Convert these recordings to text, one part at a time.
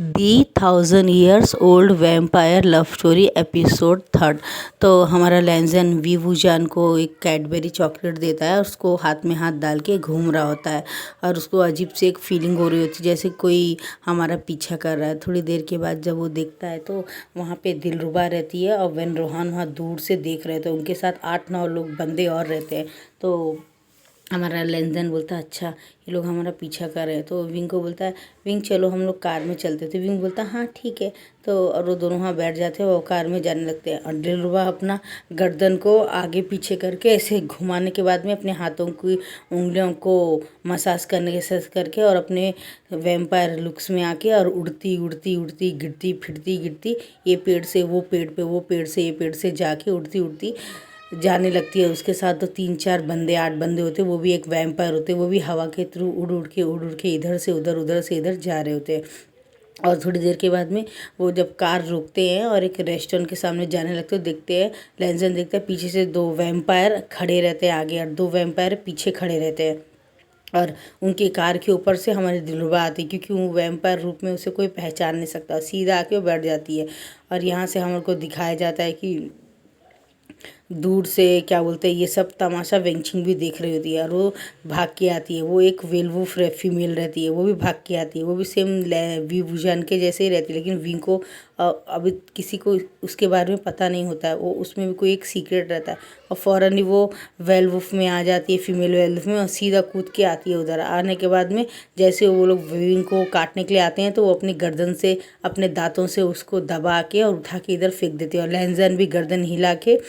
दी 1000 years old vampire love story episode 3। तो हमारा लैंजन we वूजान को एक कैडबेरी चॉकलेट देता है और उसको हाथ में हाथ डाल के घूम रहा होता है और उसको अजीब से एक फीलिंग हो रही होती है जैसे कोई हमारा पीछा कर रहा है। थोड़ी देर के बाद जब वो देखता है तो वहाँ पे दिलरुबा रहती है और वेन रोहान वहाँ दूर से देख रहे थे। उनके साथ 8-9 लोग बंदे और रहते हैं। तो हमारा लेंजन बोलता है अच्छा ये लोग हमारा पीछा कर रहे हैं। तो विंग को बोलता है विंग चलो हम लोग कार में चलते। तो विंग बोलता है हाँ ठीक है। तो और वो दोनों वहाँ बैठ जाते हैं और कार में जाने लगते हैं और दिलरुबा अपना गर्दन को आगे पीछे करके ऐसे घुमाने के बाद में अपने हाथों की उंगलियों को मसाज करने के साथ करके और अपने वैम्पायर लुक्स में आके और उड़ती उड़ती उड़ती गिरती फिरती गिरती ये पेड़ से वो पेड़ पे वो पेड़ से ये पेड़ से जाके उड़ती उड़ती जाने लगती है। उसके साथ तो 3-4 बंदे 8 बंदे होते, वो भी एक वैम्पायर होते, वो भी हवा के थ्रू उड़ उड़ के इधर से उधर उधर से इधर जा रहे होते हैं। और थोड़ी देर के बाद में वो जब कार रोकते हैं और एक रेस्टोरेंट के सामने जाने लगते हैं, देखते हैं लेंजन देखता है पीछे से 2 वैम्पायर खड़े रहते हैं आगे और 2 वैम्पायर पीछे खड़े रहते हैं। और उनकी कार के ऊपर से हमारी दिलरुबा आती है क्योंकि वो वैम्पायर रूप में उसे कोई पहचान नहीं सकता, सीधा आके वो बैठ जाती है। और यहाँ से हमारे को दिखाया जाता है कि दूर से क्या बोलते हैं ये सब तमाशा वेंचिंग भी देख रही होती है और वो भाग के आती है। वो एक वेलवुल्फ फीमेल रहती है, वो भी भाग के आती है। वो भी सेम वी वुजान के जैसे ही रहती है, लेकिन विंग को अभी किसी को उसके बारे में पता नहीं होता है। वो उसमें भी कोई एक सीक्रेट रहता है और फ़ौरन ही वो वेलवुल्फ में आ जाती है, फीमेल वेलवुल्फ में, और सीधा कूद के आती है उधर। आने के बाद में जैसे वो लोग विंग को काटने के लिए आते हैं तो वो अपनी गर्दन से अपने दांतों से उसको दबा के और उठा के इधर फेंक देती है। और लैंजन भी गर्दन हिला के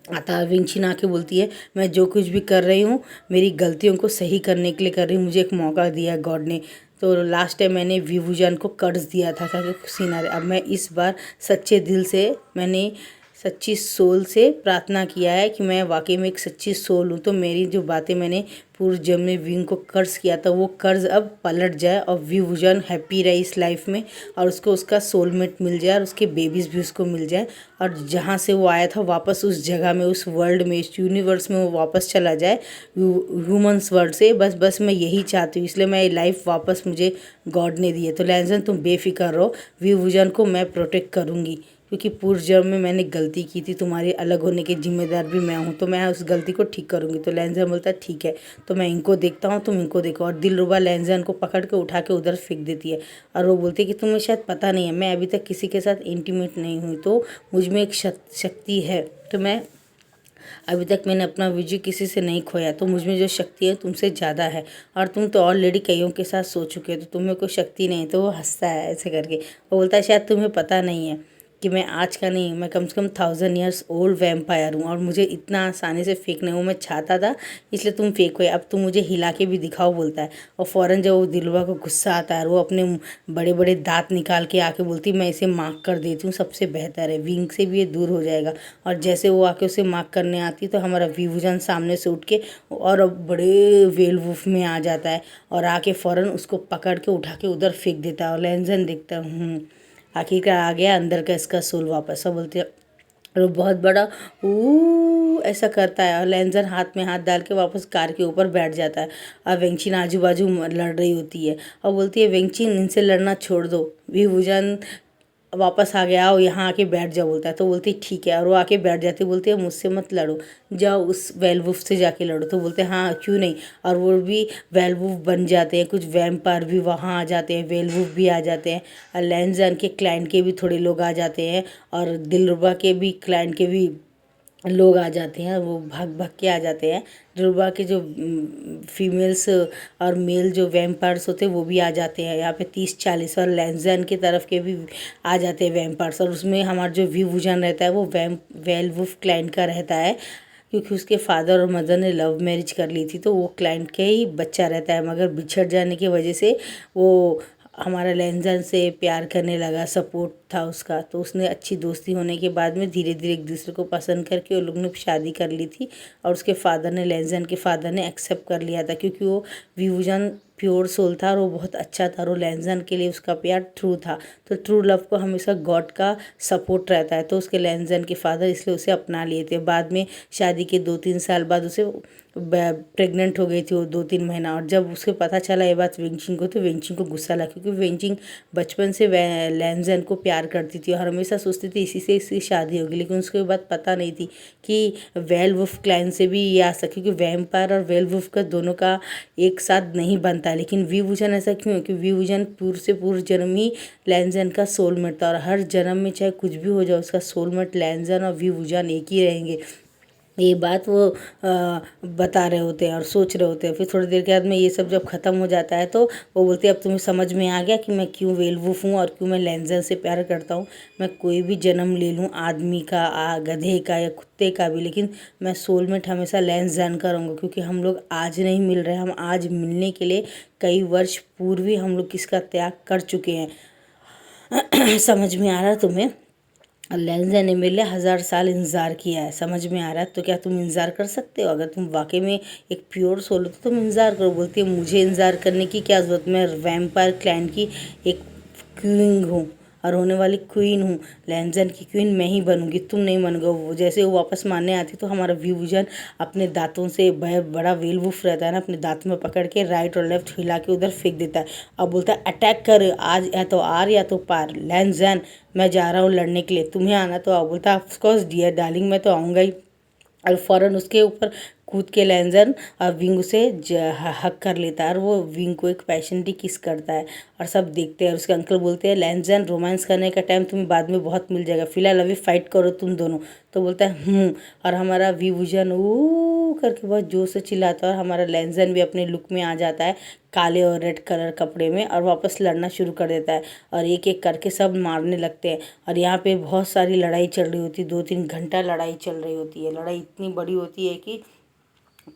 आता है। विंची ना के बोलती है मैं जो कुछ भी कर रही हूँ मेरी गलतियों को सही करने के लिए कर रही हूँ, मुझे एक मौका दिया है गॉड ने। तो लास्ट टाइम मैंने वी वुजान को कर्ज दिया था ताकि खुशी ना रहे। अब मैं इस बार सच्चे दिल से मैंने सच्ची सोल से प्रार्थना किया है कि मैं वाकई में एक सच्ची सोल हूँ, तो मेरी जो बातें मैंने पूर्व जन्म में विंग को कर्ज किया था वो कर्ज अब पलट जाए और वी वुजान हैप्पी रहे इस लाइफ में और उसको उसका सोलमेट मिल जाए और उसके बेबीज़ भी उसको मिल जाए और जहाँ से वो आया था वापस उस जगह में, उस वर्ल्ड में, इस यूनिवर्स में वो वापस चला जाए ह्यूमंस वर्ल्ड से। बस मैं यही चाहती हूँ, इसलिए मैं ये लाइफ वापस मुझे गॉड ने दी है। तो लैंजन तुम बेफिक्र रहो, वी वुजान को मैं प्रोटेक्ट करूँगी क्योंकि पूर्व जन्म में मैंने गलती की थी, तुम्हारे अलग होने के जिम्मेदार भी मैं हूँ, तो मैं उस गलती को ठीक करूँगी। तो लैंजन बोलता है ठीक है, तो मैं इनको देखता हूँ तुम इनको देखो। और दिलरुबा लैंजन को पकड़ के उठा के उधर फेंक देती है और वो बोलती है कि तुम्हें शायद पता नहीं है मैं अभी तक किसी के साथ इंटीमेट नहीं हुई, तो मुझ में एक शक्ति है, तो मैं अभी तक मैंने अपना विजय किसी से नहीं खोया, तो मुझ में जो शक्ति है तुमसे ज़्यादा है और तुम तो ऑलरेडी कईयों के साथ सो चुके हो, तो तुम्हें कोई शक्ति नहीं है। तो वो हंसता है ऐसे करके, वो बोलता है शायद तुम्हें पता नहीं है कि मैं आज का नहीं, मैं कम से कम 1000 years old वैम्पायर हूँ और मुझे इतना आसानी से फेंकने वो मैं चाहता था, इसलिए तुम फेंको, अब तुम मुझे हिला के भी दिखाओ, बोलता है। और फ़ौरन जब वो दिलवा को गुस्सा आता है वो अपने बड़े बड़े दांत निकाल के आके बोलती मैं इसे मार्क कर देती हूँ, सबसे बेहतर है, विंग से भी ये दूर हो जाएगा। और जैसे वो आके उसे मार्क करने आती तो हमारा वीवुजन सामने से उठ के और बड़े वेलवुल्फ में आ जाता है और आके फ़ौरन उसको पकड़ के उठा के उधर फेंक देता है। और लैंजन देखता है आखिरकार आ गया अंदर का इसका सोल वापस। सब बोलते हैं और वो बहुत बड़ा ऐसा करता है और लैंजन हाथ में हाथ डाल के वापस कार के ऊपर बैठ जाता है। और वेंचिन आजू बाजू लड़ रही होती है और बोलती है वेंचिन इनसे लड़ना छोड़ दो। वी वुजान वापस आ गया, आओ यहाँ आके बैठ जाओ, बोलता है। तो बोलती ठीक है और वो आके बैठ जाती, बोलती है मुझसे मत लड़ो, जाओ उस वेलवुल्फ से जाके लड़ो। तो बोलते हैं हाँ क्यों नहीं, और वो भी वेलवुल्फ बन जाते हैं, कुछ वैम्पायर भी वहाँ आ जाते हैं, वेलवुल्फ भी आ जाते हैं और लैंजन के क्लाइंट के भी थोड़े लोग आ जाते हैं और दिलरुबा के भी क्लाइंट के भी लोग आ जाते हैं, वो भाग भाग के आ जाते हैं। दिलरुबा के जो फीमेल्स और मेल जो वैम्पायर्स होते हैं वो भी आ जाते हैं यहाँ पे 30-40, और लैंजन की तरफ के भी आ जाते हैं वैम्पायर्स। और उसमें हमारा जो वी वुजान रहता है वो वेलवुल्फ क्लाइंट का रहता है क्योंकि उसके फादर और मदर ने लव मैरिज कर ली थी, तो वो क्लाइंट के ही बच्चा रहता है, मगर बिछड़ जाने की वजह से वो हमारा लैंजन से प्यार करने लगा, सपोर्ट था उसका। तो उसने अच्छी दोस्ती होने के बाद में धीरे धीरे एक दूसरे को पसंद करके वो लोग ने शादी कर ली थी और उसके फादर ने, लैंजन के फादर ने एक्सेप्ट कर लिया था क्योंकि वो वी वुजान प्योर सोल था और वो बहुत अच्छा था और वो लैंजन के लिए उसका प्यार ट्रू था। तो ट्रू लव को हमेशा गॉड का सपोर्ट रहता है, तो उसके लैंजन के फादर इसलिए उसे अपना लिए थे। बाद में शादी के 2-3 साल बाद उसे प्रेग्नेंट हो गई थी वो 2-3 महीना। और जब उसे पता चला ये बात वेंचिंग को, तो वेंचिंग को गुस्सा लगा, क्योंकि वेंचिंग बचपन से लैंजन को प्यार करती थी और हमेशा सोचती थी इसी से इसकी शादी होगी। लेकिन उसको ये बात पता नहीं थी कि वेयरवुल्फ क्लैन से भी ये आ सके, क्योंकि वैम्पायर और वेयरवुल्फ का दोनों का एक साथ नहीं बनता है। लेकिन वी वुजन ऐसा क्यों है कि वी वुजन पूर्व से पूर्व जन्म ही लैंजन का सोलमेट था, और हर जन्म में चाहे कुछ भी हो जाए उसका सोलमेट लैंजन और वी वुजन एक ही रहेंगे। ये बात वो बता रहे होते हैं और सोच रहे होते हैं। फिर थोड़ी देर के बाद में ये सब जब ख़त्म हो जाता है तो वो बोलते हैं अब तुम्हें समझ में आ गया कि मैं क्यों वेलवुल्फ हूँ और क्यों मैं लैंजन से प्यार करता हूँ। मैं कोई भी जन्म ले लूँ, आदमी का, गधे का या कुत्ते का भी, लेकिन मैं सोलमेट हमेशा लैंजन का रहूँगा, क्योंकि हम लोग आज नहीं मिल रहे, हम आज मिलने के लिए कई वर्ष पूर्व ही हम लोग किसका त्याग कर चुके हैं। समझ में आ रहा है तुम्हें? लैंजन ने मेरे लिए 1000 साल इंतज़ार किया है। समझ में आ रहा है? तो क्या तुम इंतज़ार कर सकते हो? अगर तुम वाकई में एक प्योर सोल हो तो तुम इंतज़ार करो। बोलती है मुझे इंतज़ार करने की क्या ज़रूरत, मैं वैम्पायर क्लैन की एक क्वीन हूँ और होने वाली क्वीन हूँ। लैंजन की क्वीन मैं ही बनूंगी, तुम नहीं बनोगे। वो जैसे वो वापस मारने आती तो हमारा व्यूजन अपने दांतों से, बड़ा वेलवुल्फ रहता है ना, अपने दांतों में पकड़ के राइट और लेफ्ट हिला के उधर फेंक देता है और बोलता है अटैक कर, आज या तो आर या तो पार। लैंजन मैं जा रहा हूँ लड़ने के लिए, तुम्हें आना तो आओ। बोलता है ऑफकोर्स डियर डार्लिंग, मैं तो आऊँगा ही। और फ़ौरन उसके ऊपर कूद के लैंजन और विंग उसे हक कर लेता है और वो विंग को एक पैशनेटली किस करता है और सब देखते हैं। और उसके अंकल बोलते हैं लैंजन रोमांस करने का टाइम तुम्हें बाद में बहुत मिल जाएगा, फिलहाल अभी फाइट करो तुम दोनों। तो बोलता है और हमारा विभूजन ऊ करके बहुत जोर से चिल्लाता है और हमारा लैंजन भी अपने लुक में आ जाता है, काले और रेड कलर कपड़े में, और वापस लड़ना शुरू कर देता है और एक एक करके सब मारने लगते हैं। और यहाँ पे बहुत सारी लड़ाई चल रही होती है, 2-3 घंटा लड़ाई चल रही होती है। लड़ाई इतनी बड़ी होती है कि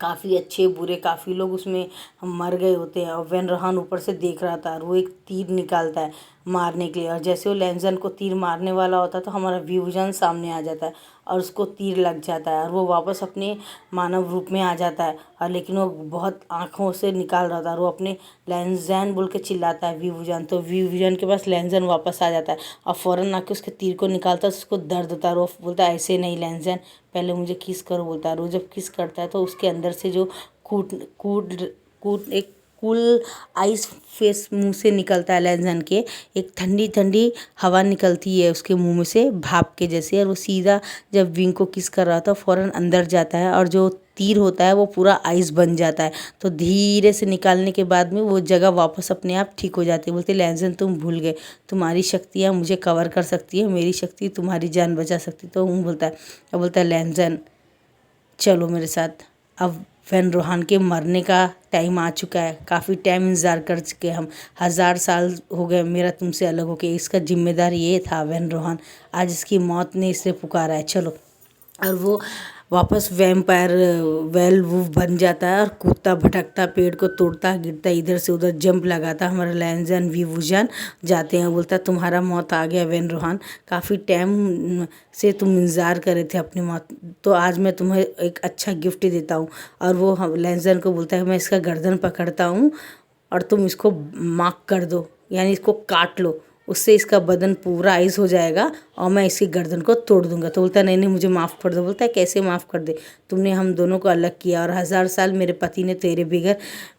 काफ़ी अच्छे बुरे काफ़ी लोग उसमें मर गए होते हैं। और वेन रोहान ऊपर से देख रहा था और वो एक तीर निकालता है मारने के लिए, और जैसे वो लैंजन को तीर मारने वाला होता है तो हमारा व्यूजन सामने आ जाता है और उसको तीर लग जाता है और वो वापस अपने मानव रूप में आ जाता है। और लेकिन वो बहुत आँखों से निकाल रहा था और वो अपने लैंजन बोल के चिल्लाता है व्यूजन, तो व्यूजन के पास लैंजन वापस आ जाता है और फ़ौरन आके उसके तीर को निकालता है। उसको दर्द होता है और वो बोलता है ऐसे नहीं लैंजन, पहले मुझे किस करो, बोलता है। और वो जब किस करता है तो उसके अंदर से जो कूट कूट कूट एक कूल आइस फेस मुंह से निकलता है लैंजन के, एक ठंडी ठंडी हवा निकलती है उसके मुंह में से भाप के जैसे, और वो सीधा जब विंग को किस कर रहा था फ़ौरन अंदर जाता है और जो तीर होता है वो पूरा आइस बन जाता है। तो धीरे से निकालने के बाद में वो जगह वापस अपने आप ठीक हो जाती है। बोलते लैंजन तुम भूल गए, तुम्हारी शक्तियाँ मुझे कवर कर सकती है, मेरी शक्ति तुम्हारी जान बचा सकती। तो बोलता है, अब बोलता है लैंजन चलो मेरे साथ, अब वेन रोहान के मरने का टाइम आ चुका है, काफ़ी टाइम इंतज़ार कर चुके हम, 1000 साल हो गए मेरा तुमसे अलग होके, इसका जिम्मेदार ये था वेन रोहान, आज इसकी मौत ने इसे पुकारा है, चलो। और वो वापस वैम्पायर वेलवुल्फ बन जाता है और कूदता भटकता पेड़ को तोड़ता गिरता इधर से उधर जंप लगाता। हमारा लैंजन वीवुजन जाते हैं, बोलता तुम्हारा मौत आ गया वेन रोहान, काफ़ी टाइम से तुम इंतज़ार कर रहे थे अपनी मौत, तो आज मैं तुम्हें एक अच्छा गिफ्ट देता हूँ। और वो लैंजन को बोलता है मैं इसका गर्दन पकड़ता हूँ और तुम इसको मार्क कर दो, यानी इसको काट लो, उससे इसका बदन पूरा आइस हो जाएगा और मैं इसकी गर्दन को तोड़ दूंगा। तो बोलता है नहीं नहीं मुझे माफ़ कर दो। बोलता है कैसे माफ़ कर दे, तुमने हम दोनों को अलग किया और 1000 साल मेरे पति ने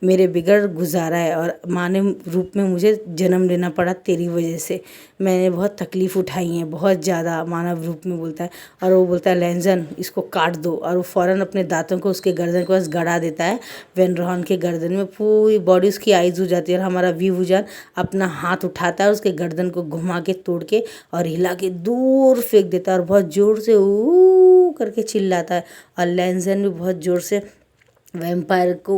मेरे बिगड़ गुजारा है और मानव रूप में मुझे जन्म लेना पड़ा तेरी वजह से, मैंने बहुत तकलीफ़ उठाई है बहुत ज़्यादा मानव रूप में, बोलता है। और वो बोलता है लैंजन इसको काट दो, और वो फ़ौरन अपने दांतों को उसके गर्दन के पास गड़ा देता है। वेन रोहान के गर्दन में पूरी बॉडी उसकी आइज हो जाती है और हमारा वीवुजन अपना हाथ उठाता है और उसके गर्दन को घुमा के तोड़ के और हिला के दूर फेंक देता है और बहुत ज़ोर से ऊ करके चिल्लाता है। और लैंजन भी बहुत ज़ोर से वैम्पायर को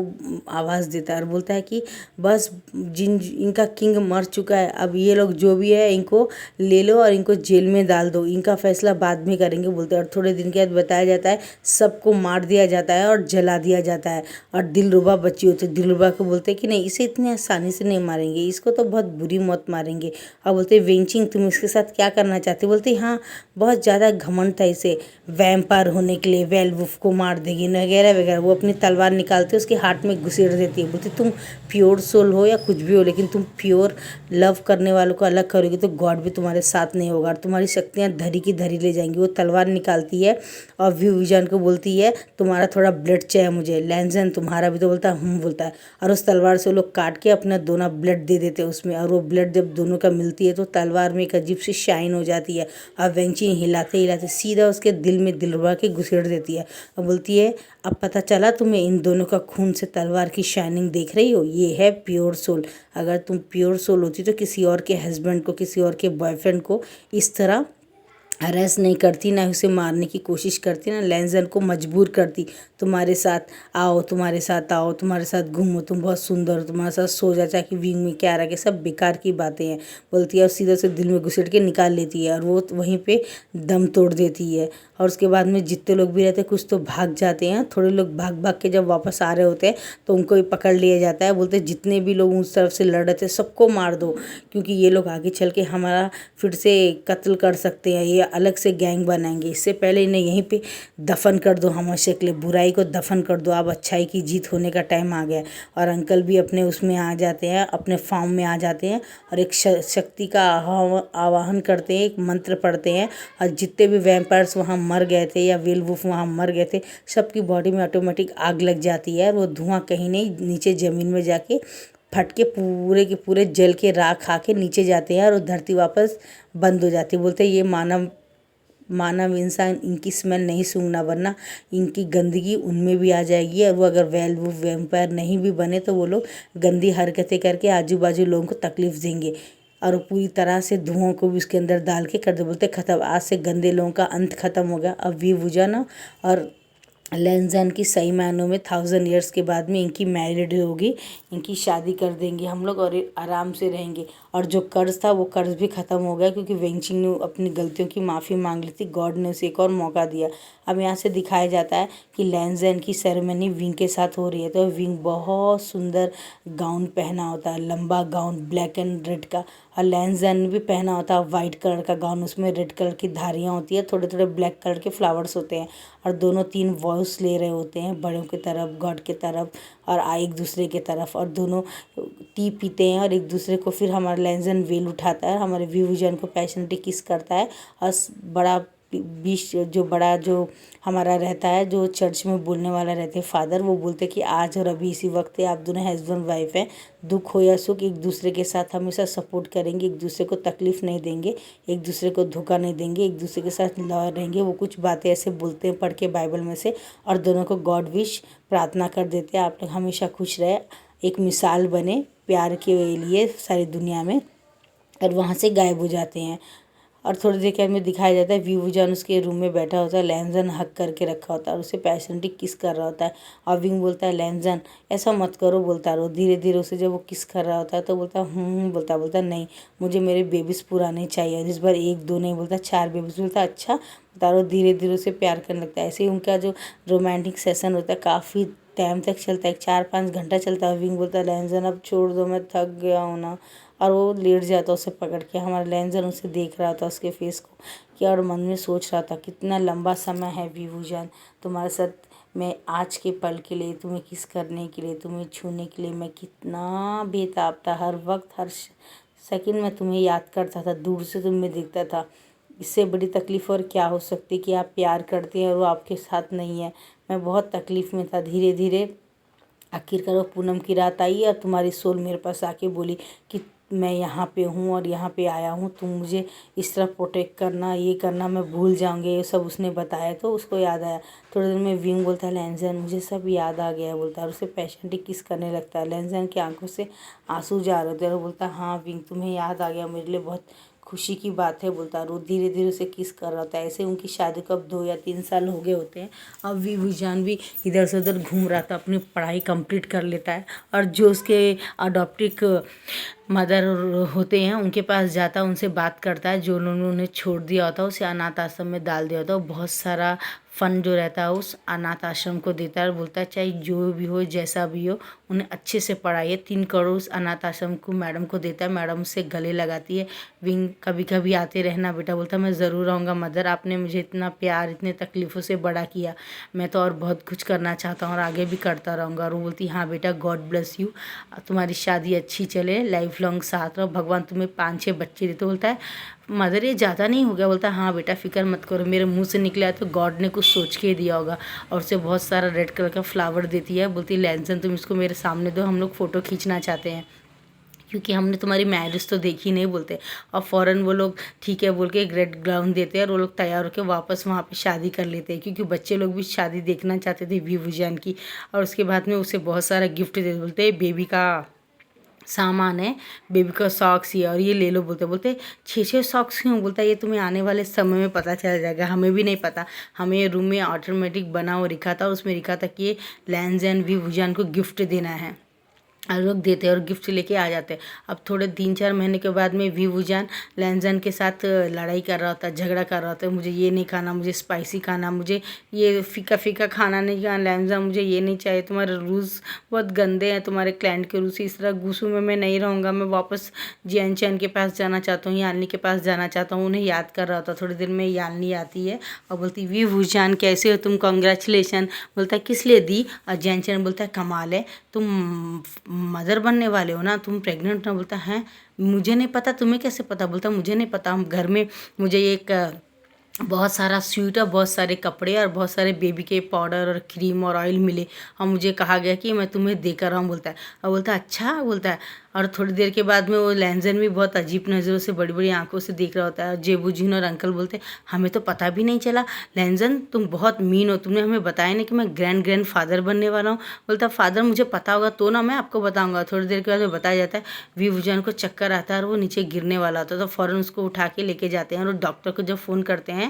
आवाज़ देता है और बोलता है कि बस इनका किंग मर चुका है, अब ये लोग जो भी है इनको ले लो और इनको जेल में डाल दो, इनका फैसला बाद में करेंगे, बोलते हैं। और थोड़े दिन के बाद बताया जाता है सबको मार दिया जाता है और जला दिया जाता है। और दिलरुबा बच्ची होती है, दिलरुबा को बोलते हैं कि नहीं इसे इतनी आसानी से नहीं मारेंगे, इसको तो बहुत बुरी मौत मारेंगे। और बोलते वेंचिंग तुम इसके साथ क्या करना चाहते, बोलते हाँ बहुत ज़्यादा घमंड था इसे वैम्पायर होने के लिए, वेलवुल्फ को मार देगी वगैरह वगैरह। वो अपनी तलवार तलवार निकालते उसके हाथ में घुसेड़ देती है। बोलती तुम प्योर सोल हो या कुछ भी हो, लेकिन तुम प्योर लव करने वालों को अलग करोगी तो गॉड भी तुम्हारे साथ नहीं होगा और तुम्हारी शक्तियाँ धरी की धरी ले जाएंगी। वो तलवार निकालती है और विजन को बोलती है तुम्हारा थोड़ा ब्लड चाहिए मुझे। लैंजन तुम्हारा भी, तो बोलता है बोलता है, और उस तलवार से वो लोग काट के अपना दोनों ब्लड दे देते हैं उसमें। और वो ब्लड जब दोनों का मिलती है तो तलवार में एक अजीब सी शाइन हो जाती है और वेंची हिलाते हिलाते सीधा उसके दिल में दिलवा के घुसेड़ देती है और बोलती है अब पता चला तुम्हें इन दोनों का खून से तलवार की शाइनिंग देख रही हो, ये है प्योर सोल। अगर तुम प्योर सोल होती तो किसी और के हस्बैंड को, किसी और के बॉयफ्रेंड को इस तरह हरेस नहीं करती, ना उसे मारने की कोशिश करती, ना लैंजन को मजबूर करती तुम्हारे साथ आओ, तुम्हारे साथ आओ, तुम्हारे साथ घूमो, तुम बहुत सुंदर हो, तुम्हारे साथ सो जा, चाहे कि विंग में क्या रखे, सब बेकार की बातें हैं बोलती है और सीधा से दिल में घुसेड़ के निकाल लेती है और वो वहीं पे दम तोड़ देती है। और उसके बाद में जितने लोग भी रहते हैं कुछ तो भाग जाते हैं, थोड़े लोग भाग भाग के जब वापस आ रहे होते हैं तो उनको भी पकड़ लिया जाता है। बोलते जितने भी लोग उस तरफ से लड़ रहे थे सबको मार दो, क्योंकि ये लोग आगे चल के हमारा फिर से कत्ल कर सकते हैं, ये अलग से गैंग बनाएंगे। इससे पहले इन्हें यहीं पे दफन कर दो, हमेशा के लिए बुराई को दफन कर दो, अब अच्छाई की जीत होने का टाइम आ गया। और अंकल भी अपने उसमें आ जाते हैं, अपने फार्म में आ जाते हैं और एक शक्ति का आवाहन करते हैं, एक मंत्र पढ़ते हैं और जितने भी वैम्पायर्स वहाँ मर गए थे या वेलवुल्फ वहाँ मर गए थे सबकी बॉडी में ऑटोमेटिक आग लग जाती है और वो धुआं कहीं नहीं नीचे ज़मीन में जाके फट के पूरे के पूरे जल के राख खा के नीचे जाते हैं और धरती वापस बंद हो जाती है। बोलते हैं ये मानव इंसान इनकी स्मेल नहीं सूंघना, वरना इनकी गंदगी उनमें भी आ जाएगी और वो अगर वैम्पायर नहीं भी बने तो वो लोग गंदी हरकतें करके आजू बाजू लोगों को तकलीफ देंगे और वो पूरी तरह से धुआं को भी उसके अंदर डाल के कर दे। बोलते खत्म, आज से गंदे लोगों का अंत खत्म हो गया। अब वी वुजाना और लैंजन की सही मायनों में 1000 ईयर्स के बाद में इनकी मैरिड होगी, इनकी शादी कर देंगे हम लोग और आराम से रहेंगे। और जो कर्ज था वो कर्ज भी ख़त्म हो गया क्योंकि वेंचिंग ने अपनी गलतियों की माफ़ी मांग ली थी, गॉड ने उसे एक और मौका दिया। अब यहाँ से दिखाया जाता है कि लैंजन की सेरेमनी विंग के साथ हो रही है। तो विंग बहुत सुंदर गाउन पहना होता है, लंबा गाउन ब्लैक एंड रेड का, और लैंजन भी पहना होता है वाइट कलर का गाउन, उसमें रेड कलर की धारियाँ होती है, थोड़े थोड़े ब्लैक कलर के फ्लावर्स होते हैं और दोनों 3 वॉइस ले रहे होते हैं, बड़ों की तरफ, गॉड की तरफ और एक दूसरे की तरफ, और दोनों टी पीते हैं और एक दूसरे को फिर हमारा लैंजन वेल उठाता है, हमारे विवुजन को पैशनेटली किस करता है और बड़ा बड़ा जो हमारा रहता है, जो चर्च में बोलने वाला रहते हैं फादर, वो बोलते कि आज और अभी इसी वक्त है, आप दोनों हस्बैंड वाइफ हैं, दुख हो या सुख एक दूसरे के साथ हमेशा सपोर्ट करेंगे, एक दूसरे को तकलीफ़ नहीं देंगे, एक दूसरे को धोखा नहीं देंगे, एक दूसरे के साथ लॉयल रहेंगे। वो कुछ बातें ऐसे बोलते हैं पढ़ के बाइबल में से, और दोनों को गॉड विश प्रार्थना कर देते हैं आप लोग हमेशा खुश रहे, एक मिसाल बने प्यार के लिए सारी दुनिया में, और वहाँ से गायब हो जाते हैं। और थोड़ी देर के बाद में दिखाया जाता है विवुजन उसके रूम में बैठा होता है, लैंजन हक करके रखा होता है और उसे पैशनेटली किस कर रहा होता है और विंग बोलता है लैंजन ऐसा मत करो, बोलता रहो। धीरे धीरे उसे जब वो किस कर रहा होता है तो बोलता बोलता नहीं, मुझे मेरे बेबीज़ पुराने चाहिए, इस बार 1-2 नहीं बोलता 4 बेबीज़, बोलता अच्छा बता रहो। धीरे धीरे उसे प्यार करने लगता है। ऐसे ही उनका जो रोमांटिक सेशन होता है काफ़ी टाइम तक चलता है, 4-5 घंटा चलता है। विंग बोलता है लैंजन अब छोड़ दो, मैं थक गया हूँ ना, और वो लेट जाता उसे पकड़ के। हमारा लैंजन उसे देख रहा था उसके फेस को क्या, और मन में सोच रहा था कितना लंबा समय है विवुजन तुम्हारे साथ, मैं आज के पल के लिए तुम्हें किस करने के लिए, तुम्हें छूने के लिए मैं कितना बेताब था, हर वक्त हर सेकंड में तुम्हें याद करता था, दूर से तुम्हें दिखता था। इससे बड़ी तकलीफ़ और क्या हो सकती कि आप प्यार करते हैं और वो आपके साथ नहीं है। मैं बहुत तकलीफ़ में था। धीरे धीरे आखिरकार वो पूनम की रात आई और तुम्हारी सोल मेरे पास आके बोली कि मैं यहाँ पे हूँ और यहाँ पे आया हूँ, तुम मुझे इस तरह प्रोटेक्ट करना, ये करना, मैं भूल जाऊँगी, ये सब उसने बताया। तो उसको याद आया। थोड़ी देर में विंग बोलता है लैंजन मुझे सब याद आ गया है, बोलता है, और उसे पैशनेटली किस करने लगता है। लैंजन की आंखों से आंसू जा रहे थे और बोलता है हाँ विंग तुम्हें याद आ गया, मेरे लिए बहुत खुशी की बात है, बोलता है। वो धीरे धीरे उसे किस कर रहा था। ऐसे उनकी शादी को अब 2 या 3 साल हो गए होते हैं। अब विवुजन भी इधर से उधर घूम रहा था, अपनी पढ़ाई कंप्लीट कर लेता है, और जो उसके अडॉप्टिव मदर होते हैं उनके पास जाता है, उनसे बात करता है। जो उन्होंने उन्हें छोड़ दिया होता है उसे अनाथ आश्रम में डाल दिया होता है। बहुत सारा फंड जो रहता है उस अनाथ आश्रम को देता है और बोलता है चाहे जो भी हो जैसा भी हो उन्हें अच्छे से पढ़ाइए। 3 करोड़ उस अनाथ आश्रम को मैडम को देता है। मैडम उससे गले लगाती है। विंग कभी कभी आते रहना बेटा, बोलता है मैं ज़रूर आऊँगा मदर, आपने मुझे इतना प्यार इतने तकलीफ़ों से बड़ा किया, मैं तो और बहुत कुछ करना चाहता हूँ और आगे भी करता रहूँगा। और वो बोलती हाँ बेटा गॉड ब्लेस यू, तुम्हारी शादी अच्छी चले, लाइफ लॉन्ग साथ रहो, भगवान तुम्हें 5-6 बच्चे दे। तो बोलता है मदर ये ज़्यादा नहीं हो गया? बोलता है हाँ बेटा फ़िक्र मत करो, मेरे मुंह से निकला है तो गॉड ने कुछ सोच के दिया होगा। और उसे बहुत सारा रेड कलर का फ्लावर देती है। बोलती है लैंसन तुम इसको मेरे सामने दो, हम लोग फ़ोटो खींचना चाहते हैं क्योंकि हमने तुम्हारी मैरिज तो देखी नहीं। बोलते और फ़ौरन वो लोग ठीक है बोल के एक रेड ग्राउंड देते हैं और वो लोग तैयार होकर वापस वहाँ पे शादी कर लेते हैं क्योंकि बच्चे लोग भी शादी देखना चाहते थे विवुजान की। और उसके बाद में उसे बहुत सारा गिफ्ट दे, बोलते हैं बेबी का सामान है, बेबी का सॉक्स ही है और ये ले लो। बोलते बोलते 6-6 सॉक्स क्यों? बोलता है ये तुम्हें आने वाले समय में पता चल जाएगा, हमें भी नहीं पता। हमें ये रूम में ऑटोमेटिक बना हुआ लिखा था, उसमें लिखा था कि ये लैंसन विवुजान को गिफ्ट देना है। और लोग देते हैं और गिफ्ट लेके आ जाते हैं। अब थोड़े 3-4 महीने के बाद में विवुजान लैंसन के साथ लड़ाई कर रहा होता है, झगड़ा कर रहा होता है। मुझे ये नहीं खाना, मुझे स्पाइसी खाना, मुझे ये फीका फीका खाना नहीं खाना। लैंसन मुझे ये नहीं चाहिए, तुम्हारे रूल्स बहुत गंदे हैं, तुम्हारे क्लाइंट के रूल्स। इस तरह गुस्सू में मैं नहीं रहूँगा, मैं वापस जियान चैन के पास जाना चाहता हूँ, यालनी के पास जाना चाहता हूँ। उन्हें याद कर रहा होता। थोड़ी देर में यालनी आती है और बोलती विवुजान कैसे हो तुम, कॉन्ग्रेचुलेसन। बोलता है किस लिए दी? और जियान चैन बोलता है कमाल है, तुम मदर बनने वाले हो ना, तुम प्रेग्नेंट ना। बोलता है मुझे नहीं पता, तुम्हें कैसे पता? बोलता मुझे नहीं पता, हम घर में मुझे एक बहुत सारा स्वीट और बहुत सारे कपड़े और बहुत सारे बेबी के पाउडर और क्रीम और ऑयल मिले और मुझे कहा गया कि मैं तुम्हें देकर आऊँ। बोलता है और बोलता है अच्छा। बोलता है और थोड़ी देर के बाद में वो लैंसन भी बहुत अजीब नज़रों से बड़ी बड़ी आंखों से देख रहा होता है। और जेबूजीन और अंकल बोलते हमें तो पता भी नहीं चला, लैंसन तुम बहुत मीन हो, तुमने हमें बताया नहीं कि मैं ग्रैंड फादर बनने वाला हूँ। बोलता फादर मुझे पता होगा तो ना मैं आपको बताऊँगा। थोड़ी देर के बाद में बताया जाता है विवुजान को चक्कर आता है और वो नीचे गिरने वाला होता है। तो फ़ौरन उसको उठा के लेके जाते हैं और डॉक्टर को जब फ़ोन करते हैं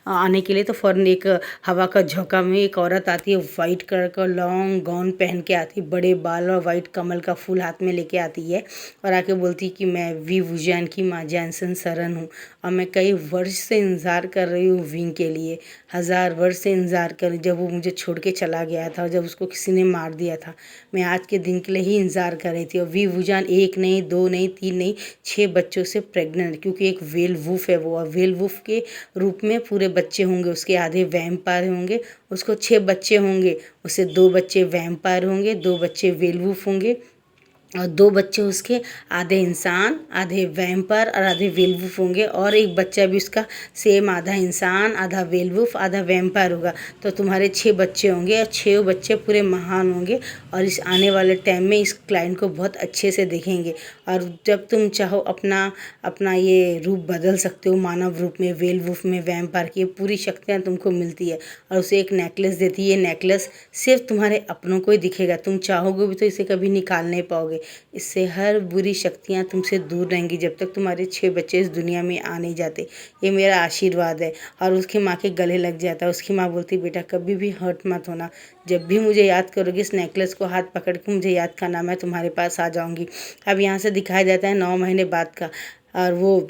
आने के लिए तो फ़ौरन एक हवा का झोंका में एक औरत आती है, वाइट कलर का लॉन्ग गाउन पहन के आती है, बड़े बाल और वाइट कमल का फूल हाथ में लेके आती है और आके बोलती है कि मैं विवुजान की माँ जैनसन सरन हूँ और मैं कई वर्ष से इंतज़ार कर रही हूँ विंग के लिए, 1000 वर्ष से इंतज़ार कर, जब वो मुझे छोड़ के चला गया था और जब उसको किसी ने मार दिया था, मैं आज के दिन के लिए ही इंतज़ार कर रही थी। और विवुजान 1 नहीं 2 नहीं 3 नहीं 6 बच्चों से प्रेग्नेंट, क्योंकि एक वेल वुल्फ है वो, और वेल वुल्फ के रूप में पूरे बच्चे होंगे उसके, आधे वैम्पायर होंगे। उसको 6 बच्चे होंगे, उससे 2 बच्चे वैम्पायर होंगे, 2 बच्चे वेल वुल्फ होंगे और 2 बच्चे उसके आधे इंसान आधे वैम्पायर और आधे वेलवुल्फ होंगे। और एक बच्चा भी उसका सेम आधा इंसान आधा वेलवुल्फ आधा वैम्पायर होगा। तो तुम्हारे 6 बच्चे होंगे और 6 बच्चे पूरे महान होंगे और इस आने वाले टाइम में इस क्लाइंट को बहुत अच्छे से देखेंगे। और जब तुम चाहो अपना अपना ये रूप बदल सकते हो, मानव रूप में, वेलवुल्फ में, वैम्पायर की पूरी शक्तियाँ तुमको मिलती है। और उसे एक नेकलेस देती है। ये नेकलेस सिर्फ तुम्हारे अपनों को ही दिखेगा, तुम चाहोगे भी तो इसे कभी निकाल नहीं पाओगे। इससे हर बुरी शक्तियाँ तुमसे दूर रहेंगी जब तक तुम्हारे 6 बच्चे इस दुनिया में आ नहीं जाते। ये मेरा आशीर्वाद है। और उसकी माँ के गले लग जाता है। उसकी माँ बोलती बेटा कभी भी हर्ट मत होना, जब भी मुझे याद करोगे इस नेकलेस को हाथ पकड़ के मुझे याद करना, मैं तुम्हारे पास आ जाऊँगी। अब यहाँ से दिखाया जाता है 9 महीने बाद का, और वो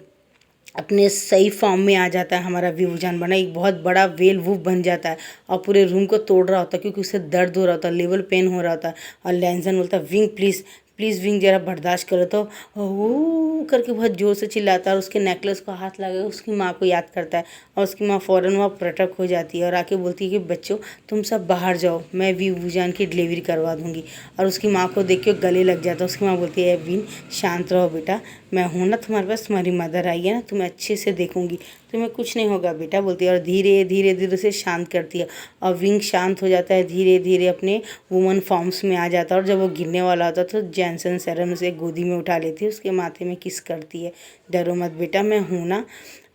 अपने सही फॉर्म में आ जाता है। हमारा विवुजान बना एक बहुत बड़ा वेल वुल्फ बन जाता है और पूरे रूम को तोड़ रहा होता है क्योंकि उसे दर्द हो रहा होता है, लेवल पेन हो रहा होता है। और लैंसन बोलता है विंग प्लीज़ प्लीज़ विंग जरा बर्दाश्त करो। तो वो करके बहुत ज़ोर से चिल्लाता है और उसके नेकलेस को हाथ लगा उसकी माँ को याद करता है और उसकी माँ फ़ौरन वहाँ प्रटक हो जाती है और आके बोलती है कि बच्चों तुम सब बाहर जाओ, मैं विवुजान की डिलीवरी करवा दूँगी। और उसकी माँ को देख के गले लग जाता है। उसकी माँ बोलती है विन शांत रहो बेटा, मैं हूँ ना तुम्हारे पास, तुम्हारी मदर आई है ना, तुम्हें अच्छे से देखूँगी, तुम्हें कुछ नहीं होगा बेटा, बोलती है। और धीरे धीरे धीरे उसे शांत करती है और विंग शांत हो जाता है, धीरे धीरे अपने वुमन फॉर्म्स में आ जाता है। और जब वो गिरने वाला होता है तो जैनसन सरन उसे गोदी में उठा लेती है, उसके माथे में किस करती है, डरो मत बेटा मैं हूँ ना।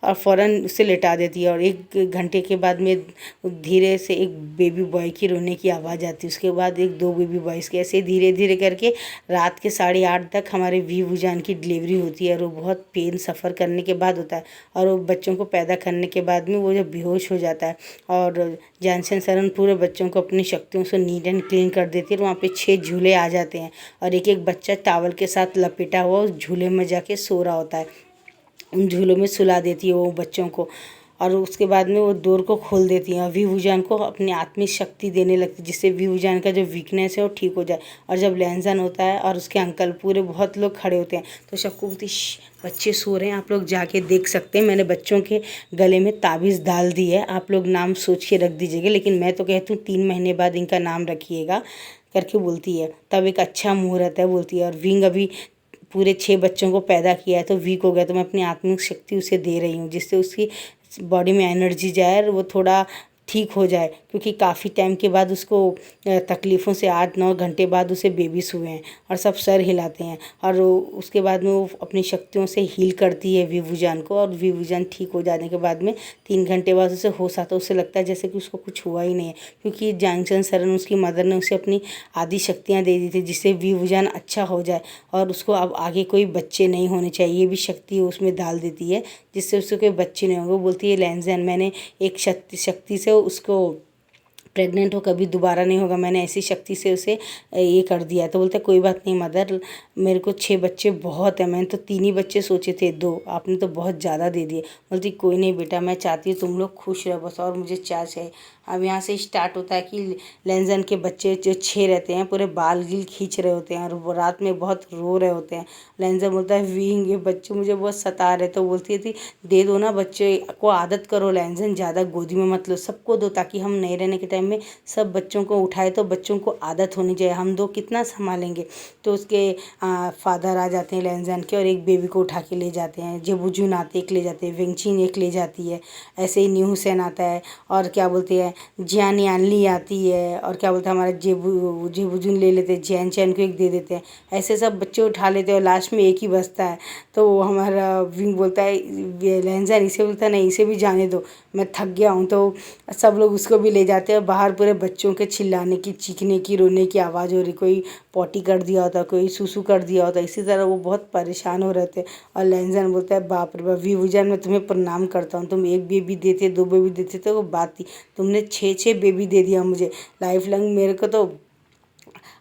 और फ़ौरन उसे लेटा देती है। और 1 घंटे के बाद में धीरे से एक बेबी बॉय की रोने की आवाज़ आती है, उसके बाद 1-2 बेबी बॉयज़ की, ऐसे धीरे धीरे करके रात के 8:30 तक हमारे वीवू जान की डिलीवरी होती है। और वो बहुत पेन सफ़र करने के बाद होता है, और वो बच्चों को पैदा करने के बाद में वो जब बेहोश हो जाता है, और जानसन सरन पूरे बच्चों को अपनी शक्तियों से नीट एंड क्लीन कर देती है। और वहाँ पे 6 झूले आ जाते हैं, और एक एक बच्चा टॉवल के साथ लपेटा हुआ उस झूले में जाके सो रहा होता है। उन झूलों में सुला देती है वो बच्चों को, और उसके बाद में वो डोर को खोल देती है। वीवूजान को अपनी आत्मिक शक्ति देने लगती है, जिससे वीवूजान का जो वीकनेस है वो ठीक हो जाए। और जब लैंजन होता है और उसके अंकल पूरे बहुत लोग खड़े होते हैं, तो सबको बोलती बच्चे सो रहे हैं, आप लोग जाके देख सकते हैं, मैंने बच्चों के गले में ताबीज़ डाल दी है, आप लोग नाम सोच के रख दीजिएगा, लेकिन मैं तो कहती हूँ 3 महीने बाद इनका नाम रखिएगा करके बोलती है। तब एक अच्छा मुहूर्त है बोलती है। और विंग अभी पूरे 6 बच्चों को पैदा किया है, तो वीक हो गया, तो मैं अपनी आत्मिक शक्ति उसे दे रही हूँ, जिससे उसकी बॉडी में एनर्जी जाए और वो थोड़ा ठीक हो जाए, क्योंकि काफ़ी टाइम के बाद उसको तकलीफ़ों से 8-9 घंटे बाद उसे बेबीज हुए हैं, और सब सर हिलाते हैं। और उसके बाद में वो अपनी शक्तियों से हील करती है वीवूजान को, और वीवूजान ठीक हो जाने के बाद में 3 घंटे बाद उसे होश आता है। उसे लगता है जैसे कि उसको कुछ हुआ ही नहीं है, क्योंकि जानसन सरन उसकी मदर ने उसे अपनी आधी शक्तियाँ दे दी थी, जिससे वीवूजान अच्छा हो जाए, और उसको अब आगे कोई बच्चे नहीं होने चाहिए, ये भी शक्ति उसमें डाल देती है, जिससे उससे कोई बच्चे नहीं होंगे। वो बोलती है लैंजन, मैंने एक शक्ति से उसको प्रेग्नेंट हो कभी दोबारा नहीं होगा, मैंने ऐसी शक्ति से उसे ये कर दिया। तो बोलते कोई बात नहीं मदर, मेरे को 6 बच्चे बहुत है, मैंने तो 3 ही बच्चे सोचे थे, 2 आपने तो बहुत ज़्यादा दे दिए। बोलती कोई नहीं बेटा, मैं चाहती हूँ तुम लोग खुश रहो बस, और मुझे क्या चाहिए। अब यहाँ से स्टार्ट होता है कि लैंजन के बच्चे जो 6 रहते हैं पूरे बाल गिल खींच रहे होते हैं, और वो रात में बहुत रो रहे होते हैं। लैंजन बोलता है वींग ये बच्चे मुझे बहुत सता रहे, तो बोलती थी दे दो ना, बच्चे को आदत करो लैंजन, ज़्यादा गोदी में मत लो, सबको दो, ताकि हम नहीं रहने के टाइम में सब बच्चों को उठाए, तो बच्चों को आदत होनी चाहिए, हम 2 कितना संभालेंगे। तो उसके फादर आ जाते हैं लैंजन के, और एक बेबी को उठा के ले जाते हैं। जेबुजुन आते एक ले जाते हैं, वेंगचिन एक ले जाती है, ऐसे ही न्यू हुसैन आता है, और क्या बोलते हैं जियान यानली आती है, और क्या बोलते हैं हमारा जेबुजुन ले लेते हैं, जैन चैन को एक दे देते हैं, ऐसे सब बच्चे उठा लेते हैं, और लास्ट में एक ही बचता है। तो हमारा विंग बोलता है लैंजन, इसे बोलता है नहीं इसे भी जाने दो, मैं थक गया हूँ। तो सब लोग उसको भी ले जाते हैं, बाहर पूरे बच्चों के चिल्लाने की, चीखने की, रोने की आवाज़ हो रही, कोई पॉटी कर दिया होता, कोई सुसु कर दिया होता, इसी तरह वो बहुत परेशान हो रहे थे। और लैंजन बोलता है बाप रे बाप वीवूजान, मैं तुम्हें प्रणाम करता हूँ, तुम 1 बेबी देते 2 बेबी देते तो वो बात थी, तुमने 6 बेबी दे दिया मुझे लाइफ लॉन्ग, मेरे को तो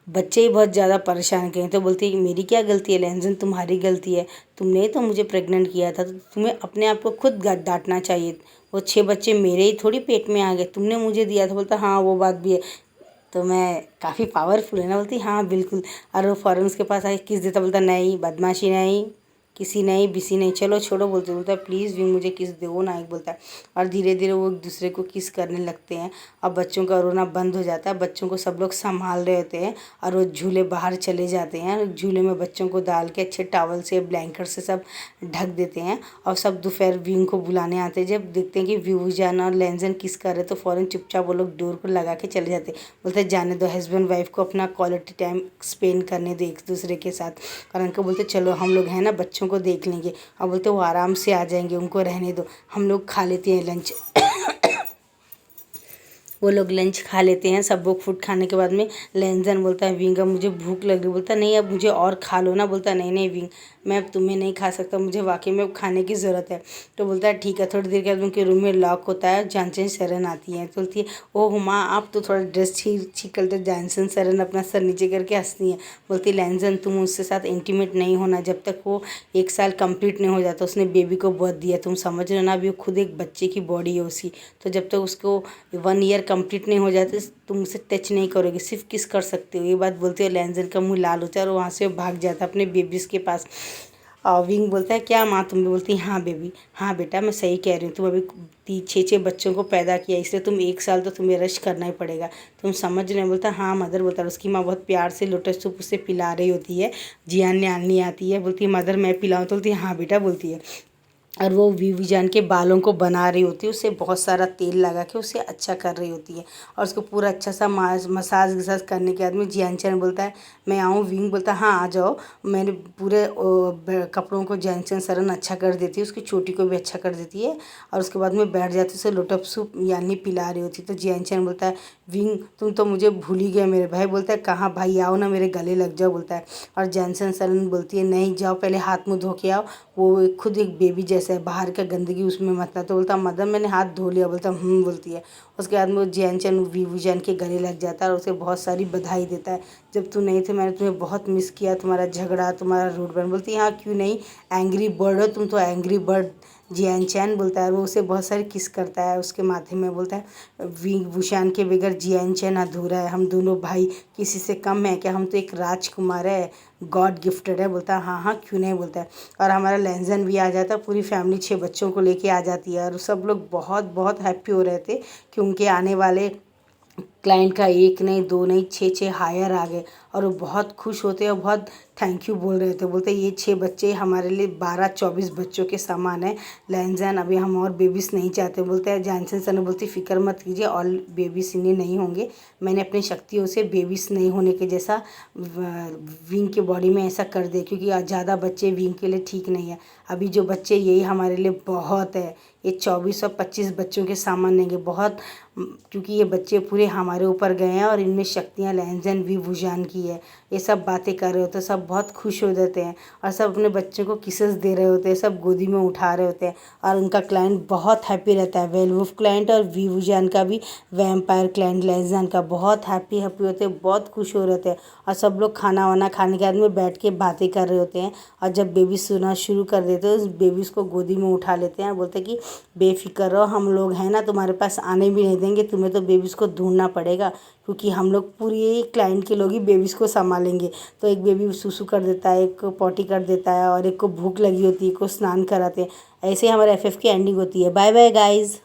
बच्चे ही बहुत ज़्यादा परेशान किए। तो बोलती है कि मेरी क्या गलती है लैंजन, तुम्हारी गलती है, तुमने ही तो मुझे प्रेग्नेंट किया था, तो तुम्हें अपने आप को खुद डांटना चाहिए, वो 6 बच्चे मेरे ही थोड़ी पेट में आ गए, तुमने मुझे दिया था। बोलता हाँ वो बात भी है, तो मैं काफ़ी पावरफुल है ना। बोलती हाँ बिल्कुल। और वो फ़ौरन उसके पास आके किस देता, बोलता नहीं बदमाशी नहीं, किसी नहीं बिसी नहीं, चलो छोड़ो। बोलता है प्लीज़ भी मुझे किस दो ना, एक बोलता है। और धीरे धीरे वो एक दूसरे को किस करने लगते हैं। अब बच्चों का रोना बंद हो जाता है, बच्चों को सब लोग संभाल रहे होते हैं, और वो झूले बाहर चले जाते हैं। झूले में बच्चों को डाल के अच्छे टॉवल से ब्लैंकेट से सब ढक देते हैं, और सब दोपहर विंग को बुलाने आते हैं। जब देखते हैं कि वीवूजान और लैंजन किस कर रहे, तो फ़ौरन चुपचाप वो लोग डोर को लगा के चले जाते। बोलते हैं जाने दो, हस्बैंड वाइफ को अपना क्वालिटी टाइम स्पेंड करने दो एक दूसरे के साथ। और उनको बोलते चलो हम लोग हैं ना बच्चों को देख लेंगे, और बोलते वो आराम से आ जाएंगे, उनको रहने दो, हम लोग खा लेते हैं लंच। वो लोग लंच खा लेते हैं, सब लोग फूड खाने के बाद में लैंजन बोलता है विंग अब मुझे भूख लग रही। बोलता नहीं अब मुझे और खा लो ना। बोलता नहीं नहीं विंग, मैं अब तुम्हें नहीं खा सकता, मुझे वाकई में अब खाने की ज़रूरत है। तो बोलता है ठीक है। थोड़ी देर के बाद उनके रूम में लॉक होता है, जानसन सरन आती है, तो बोलती है ओह माँ आप तो थोड़ा ड्रेस ठीक करते। जानसन सरन अपना सर नीचे करके हंसती हैं। बोलती लैंजन तुम उसके साथ इंटीमेट नहीं होना जब तक वो 1 साल कंप्लीट नहीं हो जाता। उसने बेबी को बर्थ दिया, तुम समझ रहे हो ना, अभी वो खुद एक बच्चे की बॉडी है उसकी, तो जब तक उसको 1 ईयर कंप्लीट नहीं हो जाते तुम उसे टच नहीं करोगे, सिर्फ किस कर सकते हो। ये बात बोलते हो लैंजन का मुंह लाल होता है, और वहाँ से भाग जाता है अपने बेबीज़ के पास। विंग बोलता है क्या माँ तुम भी। बोलती हाँ बेबी, हाँ बेटा मैं सही कह रही हूँ, तुम अभी 6 बच्चों को पैदा किया, इसलिए तुम 1 साल तो तुम्हें रश करना ही पड़ेगा, तुम समझ रहे हो। बोलता हाँ मदर। बोलता है उसकी माँ बहुत प्यार से लोटस सूप उसे पिला रही होती है, जियान ने आनी आती है। बोलती है मदर मैं पिलाऊँ, तो बोलती है हाँ बेटा। बोलती है और वो विविजान के बालों को बना रही होती है, उसे बहुत सारा तेल लगा के उसे अच्छा कर रही होती है। और उसको पूरा अच्छा सा मसाज वसाज करने के बाद में जियानचैन बोलता है मैं आऊँ। विंग बोलता है हाँ आ जाओ। मैंने पूरे कपड़ों को जियानचैन सरन अच्छा कर देती है, उसकी चोटी को भी अच्छा कर देती है। और उसके बाद में बैठ जाती है, उसे लोटप सूप यानी पिला रही होती है। तो जियानचैन बोलता है विंग तुम तो मुझे भूल ही गए मेरे भाई। बोलता है कहाँ भाई, आओ ना मेरे गले लग जाओ बोलता है। और जियानचैन सरन बोलती है नहीं जाओ, पहले हाथ मुँह धो के आओ। वो खुद एक बेबी जैसा है, बाहर का गंदगी उसमें मत ना। तो बोलता मदर मैंने हाथ धो लिया। बोलता बोलती है। उसके बाद में वो जियानचैन विवुजान के गले लग जाता है और उसे बहुत सारी बधाई देता है। जब तू नहीं थे मैंने तुम्हें बहुत मिस किया, तुम्हारा झगड़ा, तुम्हारा रूड बन। बोलती है हाँ क्यों नहीं, एंग्री बर्ड हो तुम तो, एंग्री बर्ड जियानचैन बोलता है। वो उसे बहुत सारी किस करता है उसके माथे में। बोलता है विभूषण के बगैर जियानचैन अधूरा है, हम दोनों भाई किसी से कम है क्या, हम तो एक राजकुमार है, गॉड गिफ्टेड है। बोलता है हाँ हाँ क्यों नहीं बोलता है। और हमारा लैंजन भी आ जाता है, पूरी फैमिली 6 बच्चों को लेके आ जाती है। और सब लोग बहुत बहुत हैप्पी हो रहे थे कि उनके आने वाले क्लाइंट का एक नहीं दो नहीं 6 हायर आ गए। और वो बहुत खुश होते हैं और बहुत थैंक यू बोल रहे थे। बोलते ये 6 बच्चे हमारे लिए 12-24 बच्चों के समान है लैंजन, अभी हम और बेबीज नहीं चाहते। बोलते हैं जॉनसन सर ने बोलती फ़िक्र मत कीजिए, और बेबीज इन्हें नहीं होंगे। मैंने अपनी शक्तियों से बेबीज नहीं होने के जैसा विंग के बॉडी में ऐसा कर दे, क्योंकि ज़्यादा बच्चे विंग के लिए ठीक नहीं है। अभी जो बच्चे यही हमारे लिए बहुत है, ये 24 और 25 बच्चों के सामान नहीं है बहुत, क्योंकि ये बच्चे पूरे हमारे ऊपर गए हैं और इनमें शक्तियाँ लैंजन विभूषण की है। ये सब बातें कर रहे होते हैं, सब बहुत खुश हो जाते हैं और सब अपने बच्चों को किसेस दे रहे होते हैं, सब गोदी में उठा रहे होते हैं। और उनका क्लाइंट बहुत हैप्पी रहता है, वेलवुल्फ क्लाइंट और विभूषण का भी, वैम्पायर क्लाइंट लैंजन का बहुत हैप्पी होते हैं, बहुत खुश हो रहे थे। और सब लोग खाना वाना खाने के बाद में बैठ के बातें कर रहे होते हैं। और जब बेबी सोना शुरू कर देते हैं, उस बेबीज़ को गोदी में उठा लेते हैं, बोलते कि बेफिक्र रहो, हम लोग हैं ना, तुम्हारे पास आने भी नहीं देंगे, तुम्हें तो बेबीज़ को ढूंढना पड़ेगा, क्योंकि हम लोग पूरी क्लाइंट के लोग ही बेबीज़ को संभालेंगे। तो एक बेबी सुसु कर देता है, एक को पॉटी कर देता है, और एक को भूख लगी होती है, एक को स्नान कराते हैं। ऐसे ही हमारे FF की एंडिंग होती है। Bye bye guys.